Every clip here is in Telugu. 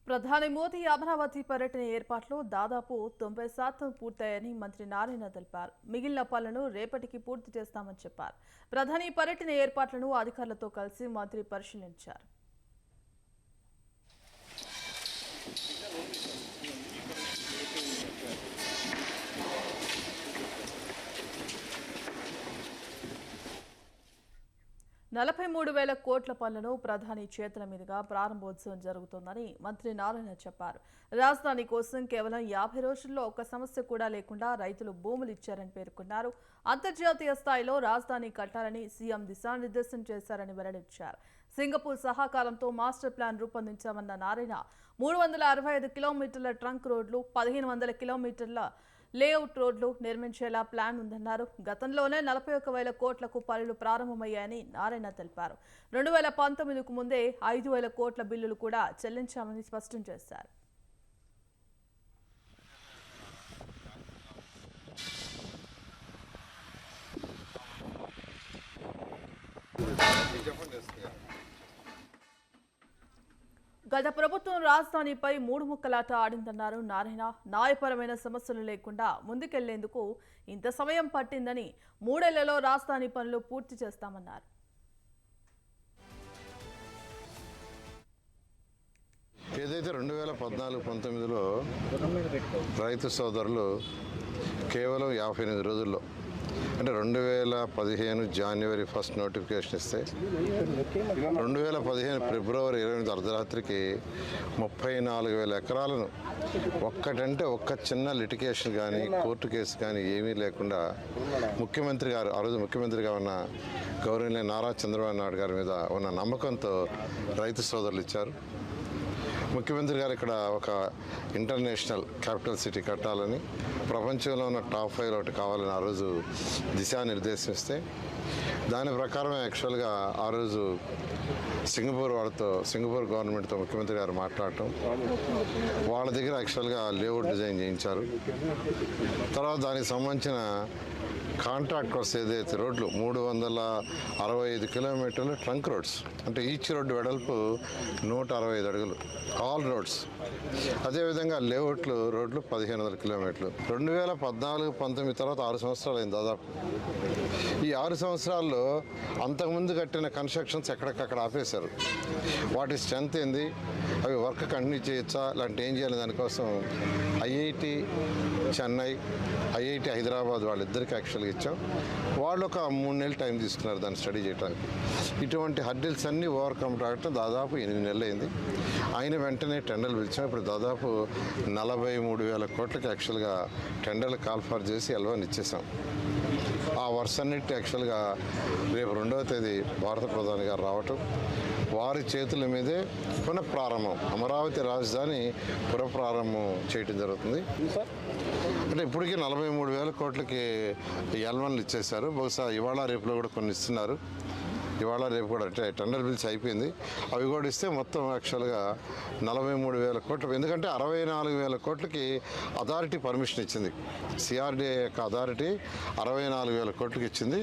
ప్రధాని మోదీ అమరావతి పర్యటన ఏర్పాట్లు దాదాపు 90% పూర్తయ్యాయని మంత్రి నారాయణ తెలిపారు. మిగిలిన పనులను రేపటికి పూర్తి చేస్తామని చెప్పారు. ప్రధాని పర్యటన ఏర్పాట్లను అధికారులతో కలిసి మంత్రి పరిశీలించారు. 43,000 కోట్ల పనులను ప్రధాని చేతుల మీదుగా ప్రారంభోత్సవం జరుగుతోందని మంత్రి నారాయణ చెప్పారు. రాజధాని కోసం కేవలం 50 రోజుల్లో ఒక్క సమస్య కూడా లేకుండా రైతులు భూములు ఇచ్చారని పేర్కొన్నారు. అంతర్జాతీయ స్థాయిలో రాజధాని కట్టాలని సీఎం దిశానిర్దేశం చేశారని వెల్లడించారు. సింగపూర్ సహకారంతో మాస్టర్ ప్లాన్ రూపొందించామన్న నారాయణ 365 కిలోమీటర్ల ట్రంక్ రోడ్లు, 1500 కిలోమీటర్ల లేఅవుట్ రోడ్లు నిర్మించేలా ప్లాన్ ఉందన్నారు. గతంలోనే 41,000 కోట్లకు పనులు ప్రారంభమయ్యాయని నారాయణ తెలిపారు. 2019కు ముందే 5,000 కోట్ల బిల్లులు కూడా చెల్లించామని స్పష్టం చేశారు. గత ప్రభుత్వం రాజధానిపై మూడు ముక్కలాట ఆడిందన్నారు నారాయణ. న్యాయపరమైన సమస్యలు లేకుండా ముందుకెళ్లేందుకు ఇంత సమయం పట్టిందని, 3 ఏళ్లలో రాజధాని పనులు పూర్తి చేస్తామన్నారు. ఏదైతే 2014-19లో రైతు సోదరులు కేవలం 58 రోజుల్లో, అంటే 2015 జనవరి 1 నోటిఫికేషన్ ఇస్తే 2015 ఫిబ్రవరి 28 అర్ధరాత్రికి 34,000 ఎకరాలను ఒక్కటంటే ఒక్క చిన్న లిటిగేషన్ కానీ కోర్టు కేసు కానీ ఏమీ లేకుండా ముఖ్యమంత్రి గారు, ఆ రోజు ముఖ్యమంత్రిగా ఉన్న గౌరవనీయ నారా చంద్రబాబు నాయుడు గారి మీద ఉన్న నమ్మకంతో రైతు సోదరులు ఇచ్చారు. ముఖ్యమంత్రి గారు ఇక్కడ ఒక ఇంటర్నేషనల్ క్యాపిటల్ సిటీ కట్టాలని, ప్రపంచంలో ఉన్న టాప్ 5 ఒకటి కావాలని ఆ రోజు దిశానిర్దేశిస్తే దాని ప్రకారమే యాక్చువల్గా ఆ రోజు సింగపూర్ గవర్నమెంట్తో ముఖ్యమంత్రి గారు మాట్లాడటం, వాళ్ళ దగ్గర యాక్చువల్గా లేఅవుట్ డిజైన్ చేయించారు. తర్వాత దానికి సంబంధించిన కాంట్రాక్టర్స్ ఏదైతే రోడ్లు 365 కిలోమీటర్లు ట్రంక్ రోడ్స్, అంటే ఈచ్ రోడ్డు వెడల్పు 165 అడుగులు, ఆల్ రోడ్స్. అదేవిధంగా లేఅవుట్లు రోడ్లు 1,500 కిలోమీటర్లు. 2014-19 తర్వాత 6 సంవత్సరాలు అయింది దాదాపు. ఈ 6 సంవత్సరాల్లో అంతకుముందు కట్టిన కన్స్ట్రక్షన్స్ ఎక్కడికక్కడ ఆపేశారు. వాటి స్ట్రెంత్ ఏంది, అవి వర్క్ కంటిన్యూ చేయొచ్చా, ఇలాంటి ఏం చేయాలి, దానికోసం ఐఐటి చెన్నై, ఐఐటి హైదరాబాద్ వాళ్ళిద్దరికి యాక్చువల్గా ఇచ్చాం. వాళ్ళు ఒక 3 నెలలు టైం తీసుకున్నారు దాన్ని స్టడీ చేయడానికి. ఇటువంటి హర్డిల్స్ అన్నీ ఓవర్కమ్ కావటం దాదాపు 8 నెలలు అయింది. ఆయన వెంటనే టెండర్లు పిలిచాం. ఇప్పుడు దాదాపు 43,000 కోట్లకి యాక్చువల్గా టెండర్లు కాల్ఫర్ చేసి L1 ఇచ్చేసాం. ఆ వర్షన్నిటి యాక్చువల్గా రేపు 2వ తేదీ భారత ప్రధాని గారు రావటం, వారి చేతుల మీదే పునఃప్రారంభం, అమరావతి రాజధాని పునఃప్రారంభం చేయటం జరుగుతుంది. అంటే ఇప్పటికీ 43,000 కోట్లకి L1లు ఇచ్చేశారు. బహుశా ఇవాళ రేపులో కూడా కొన్ని ఇస్తున్నారు. ఇవాళ రేపు కూడా అంటే టెండర్ బిల్స్ అయిపోయింది, అవి కూడా ఇస్తే మొత్తం యాక్చువల్గా 43,000 కోట్లు. ఎందుకంటే 64,000 కోట్లకి అథారిటీ పర్మిషన్ ఇచ్చింది. సిఆర్డీఏ యొక్క అథారిటీ 64,000 కోట్లకి ఇచ్చింది.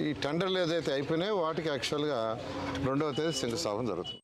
ఈ టెండర్లు ఏదైతే అయిపోయినాయో వాటికి యాక్చువల్గా 2వ తేదీ శంకుస్థాపన జరుగుతుంది.